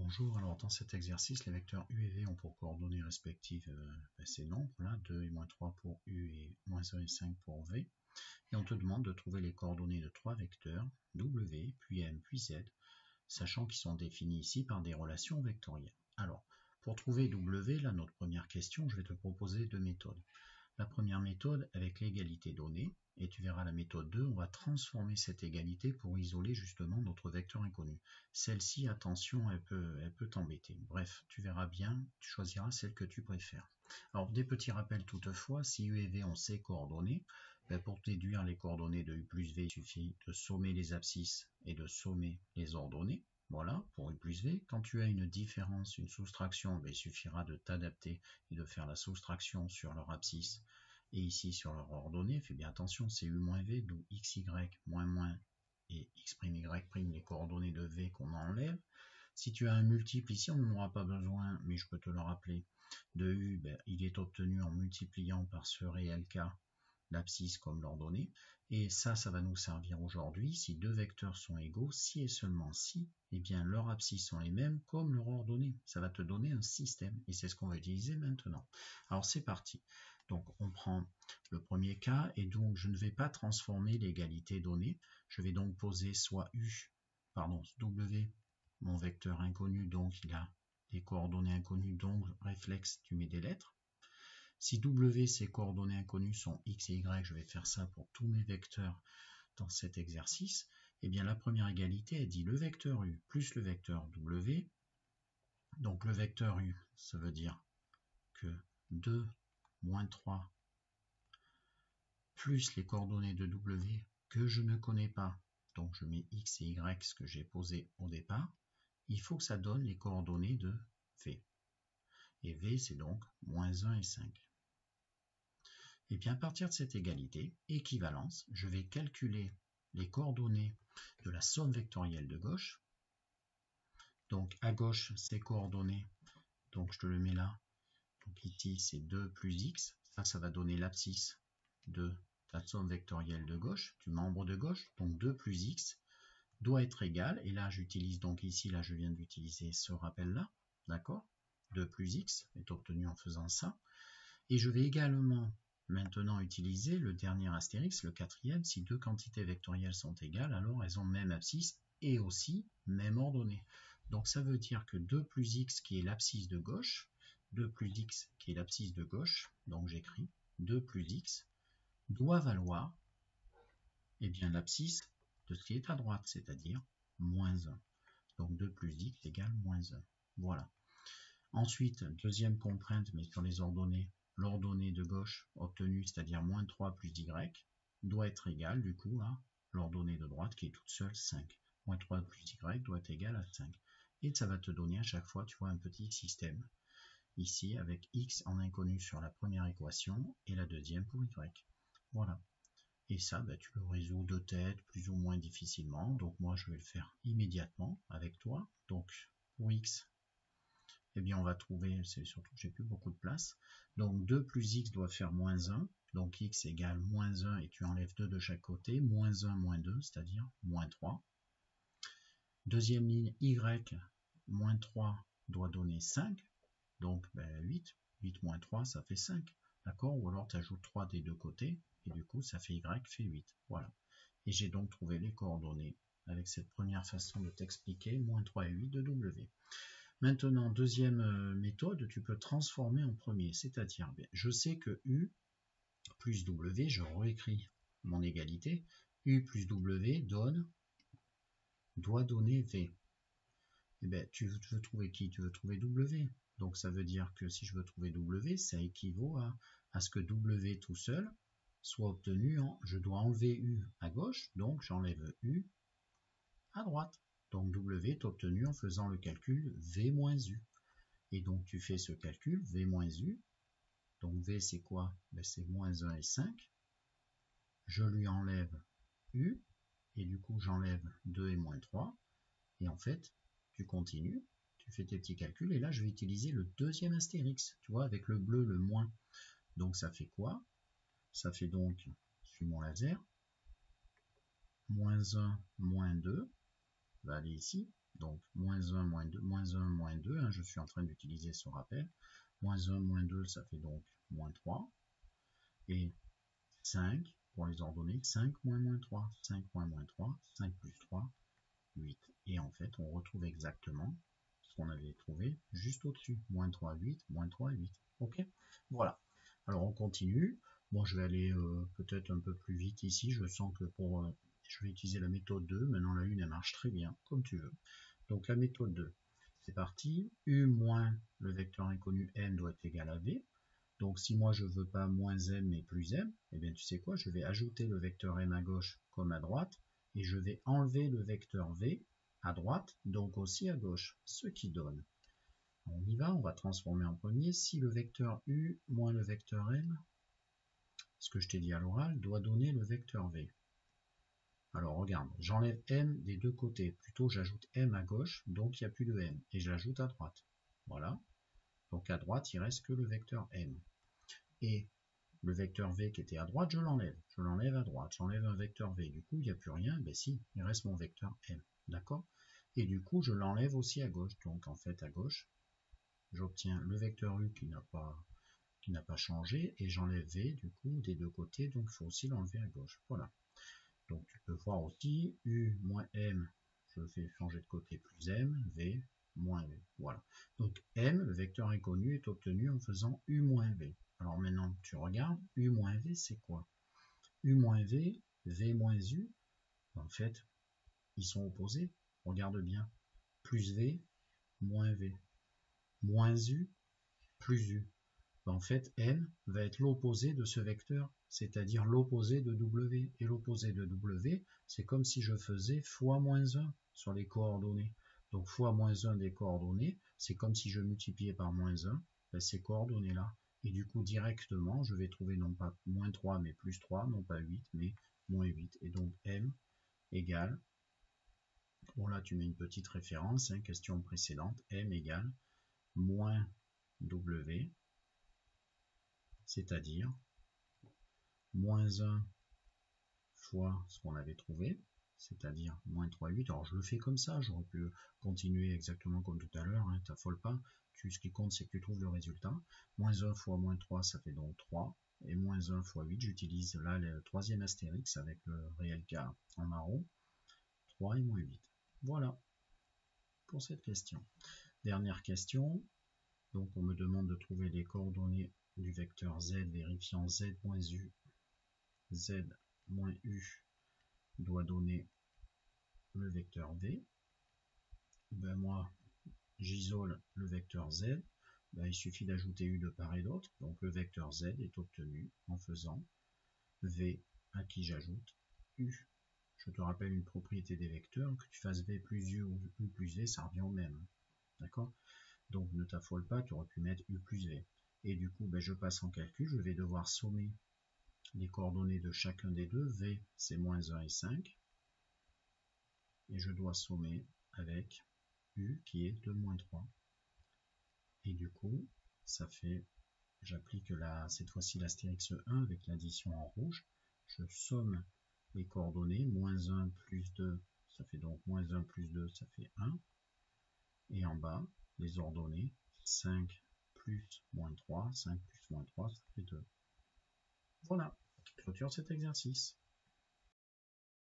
Bonjour, alors dans cet exercice, les vecteurs u et v ont pour coordonnées respectives ces nombres, là, 2 et moins 3 pour u et moins 1 et 5 pour v. Et on te demande de trouver les coordonnées de trois vecteurs, w, puis m, puis z, sachant qu'ils sont définis ici par des relations vectorielles. Alors, pour trouver w, là, notre première question, je vais te proposer deux méthodes. La première méthode avec l'égalité donnée, et tu verras la méthode 2, on va transformer cette égalité pour isoler justement notre vecteur inconnu. Celle-ci, attention, elle peut t'embêter. Bref, tu verras bien, tu choisiras celle que tu préfères. Alors, des petits rappels toutefois, si u et v ont ces coordonnées, pour déduire les coordonnées de u plus v, il suffit de sommer les abscisses et de sommer les ordonnées. Voilà, pour u plus v. Quand tu as une différence, une soustraction, il suffira de t'adapter et de faire la soustraction sur leur abscisse et ici sur leur ordonnée. Fais bien attention, c'est u moins v, d'où xy moins moins et x'y', les coordonnées de v qu'on enlève. Si tu as un multiple ici, on n'en aura pas besoin, mais je peux te le rappeler, de u, il est obtenu en multipliant par ce réel k l'abscisse comme l'ordonnée, et ça va nous servir aujourd'hui. Si deux vecteurs sont égaux, si et seulement si, eh bien leurs abscisses sont les mêmes comme leur ordonnée. Ça va te donner un système, et c'est ce qu'on va utiliser maintenant. Alors c'est parti. Donc on prend le premier cas, et donc je ne vais pas transformer l'égalité donnée. Je vais donc poser soit w, mon vecteur inconnu, donc il a des coordonnées inconnues, donc réflexe, tu mets des lettres. Si w, ses coordonnées inconnues sont x et y, je vais faire ça pour tous mes vecteurs dans cet exercice, et bien la première égalité, elle dit le vecteur u plus le vecteur w. Donc le vecteur u, ça veut dire que 2 moins 3 plus les coordonnées de w que je ne connais pas, donc je mets x et y, ce que j'ai posé au départ, il faut que ça donne les coordonnées de v. Et v, c'est donc moins 1 et 5. Et bien à partir de cette égalité, équivalence, je vais calculer les coordonnées de la somme vectorielle de gauche. Donc à gauche, ces coordonnées, donc je te le mets là, donc ici c'est 2 plus x, ça va donner l'abscisse de ta somme vectorielle de gauche, du membre de gauche, donc 2 plus x doit être égal, et là j'utilise donc ici, là je viens d'utiliser ce rappel là, d'accord, 2 plus x est obtenu en faisant ça, et je vais également maintenant utiliser le dernier astérix, le quatrième. Si deux quantités vectorielles sont égales, alors elles ont même abscisse et aussi même ordonnée. Donc ça veut dire que 2 plus x qui est l'abscisse de gauche, 2 plus x qui est l'abscisse de gauche, donc j'écris 2 plus x, doit valoir bien l'abscisse de ce qui est à droite, c'est-à-dire moins 1. Donc 2 plus x égale moins 1. Voilà. Ensuite, deuxième contrainte, mais sur les ordonnées, l'ordonnée de gauche obtenue, c'est-à-dire moins 3 plus y, doit être égale du coup à l'ordonnée de droite qui est toute seule 5. Moins 3 plus y doit être égal à 5. Et ça va te donner à chaque fois, tu vois, un petit système. Ici, avec x en inconnu sur la première équation et la deuxième pour y. Voilà. Et ça, tu le résous de tête, plus ou moins difficilement. Donc moi, je vais le faire immédiatement avec toi. Donc pour x, eh bien on va trouver, c'est surtout que j'ai plus beaucoup de place, donc 2 plus x doit faire moins 1, donc x égale moins 1 et tu enlèves 2 de chaque côté, moins 1, moins 2, c'est-à-dire moins 3. Deuxième ligne, y, moins 3 doit donner 5, donc 8, 8 moins 3 ça fait 5, d'accord, ou alors tu ajoutes 3 des deux côtés, et du coup ça fait y fait 8, voilà. Et j'ai donc trouvé les coordonnées avec cette première façon de t'expliquer, moins 3 et 8 de w. Maintenant, deuxième méthode, tu peux transformer en premier, c'est-à-dire, je sais que u plus w, je réécris mon égalité, u plus w doit donner v. Et bien, tu veux trouver qui? Tu veux trouver w. Donc ça veut dire que si je veux trouver w, ça équivaut à ce que w tout seul soit obtenu en, je dois enlever u à gauche, donc j'enlève u à droite. Donc w est obtenu en faisant le calcul v moins u. Et donc tu fais ce calcul, v moins u, donc v c'est quoi? C'est moins 1 et 5, je lui enlève u, et du coup j'enlève 2 et moins 3, et en fait, tu continues, tu fais tes petits calculs, et là je vais utiliser le deuxième astérix, tu vois, avec le bleu, le moins. Donc ça fait quoi? Ça fait donc, je suis mon laser, moins 1, moins 2, va aller ici, Donc, moins 1, moins 2, moins 1, moins 2, hein, je suis en train d'utiliser ce rappel. Moins 1, moins 2, ça fait donc moins 3. Et 5, pour les ordonnées, 5 moins moins 3, 5 moins moins 3, 5 plus 3, 8. Et en fait, on retrouve exactement ce qu'on avait trouvé juste au-dessus. Moins 3, 8, moins 3, 8. Ok? Voilà. Alors, on continue. Bon, je vais aller peut-être un peu plus vite ici. Je sens que je vais utiliser la méthode 2. Maintenant, la 1, elle marche très bien, comme tu veux. Donc, la méthode 2. C'est parti. U moins le vecteur inconnu n doit être égal à v. Donc, si moi, je veux pas moins m, mais plus m, eh bien, tu sais quoi? Je vais ajouter le vecteur m à gauche comme à droite. Et je vais enlever le vecteur v à droite, donc aussi à gauche. Ce qui donne. On y va, on va transformer en premier. Si le vecteur u moins le vecteur m, ce que je t'ai dit à l'oral, doit donner le vecteur v. Alors regarde, j'enlève m des deux côtés, plutôt j'ajoute m à gauche, donc il n'y a plus de m, et je l'ajoute à droite. Voilà, donc à droite il reste que le vecteur m. Et le vecteur v qui était à droite, je l'enlève à droite, j'enlève un vecteur v, du coup il n'y a plus rien, ben si, il reste mon vecteur m, d'accord? Et du coup je l'enlève aussi à gauche, donc en fait à gauche, j'obtiens le vecteur u qui n'a pas changé, et j'enlève v du coup des deux côtés, donc il faut aussi l'enlever à gauche, voilà. Donc tu peux voir aussi u moins m, je fais changer de côté plus m, v moins v. Voilà. Donc m, le vecteur inconnu, est obtenu en faisant u moins v. Alors maintenant tu regardes, u moins v c'est quoi? U moins v, v moins u, en fait ils sont opposés. Regarde bien. Plus v, moins v. Moins u, plus u. En fait, m va être l'opposé de ce vecteur, c'est-à-dire l'opposé de w. Et l'opposé de w, c'est comme si je faisais fois moins 1 sur les coordonnées. Donc fois moins 1 des coordonnées, c'est comme si je multipliais par moins 1 ces coordonnées-là. Et du coup, directement, je vais trouver non pas moins 3, mais plus 3, non pas 8, mais moins 8. Et donc m égale, bon là tu mets une petite référence, hein, question précédente, m égale moins w, c'est-à-dire moins 1 fois ce qu'on avait trouvé, c'est-à-dire moins 3, 8. Alors je le fais comme ça, j'aurais pu continuer exactement comme tout à l'heure, hein, t'affole pas, ce qui compte c'est que tu trouves le résultat. Moins 1 fois moins 3, ça fait donc 3, et moins 1 fois 8, j'utilise là le troisième astérix avec le réel K en marron, 3 et moins 8. Voilà pour cette question. Dernière question, donc on me demande de trouver les coordonnées du vecteur z vérifiant z moins u, z moins u doit donner le vecteur v. Ben moi, j'isole le vecteur z. Ben, il suffit d'ajouter u de part et d'autre. Donc le vecteur z est obtenu en faisant v à qui j'ajoute u. Je te rappelle une propriété des vecteurs, que tu fasses v plus u ou u plus v, ça revient au même. D'accord? Donc ne t'affole pas, tu aurais pu mettre u plus v. Et du coup, ben, je passe en calcul, je vais devoir sommer les coordonnées de chacun des deux. V, c'est moins 1 et 5. Et je dois sommer avec u qui est de moins 3. Et du coup, ça fait, j'applique cette fois-ci l'astérix 1 avec l'addition en rouge. Je somme les coordonnées, moins 1 plus 2, ça fait donc moins 1 plus 2, ça fait 1. Et en bas, les ordonnées, 5 plus moins 3, 5 plus moins 3, ça fait 2. Voilà, qui clôture cet exercice.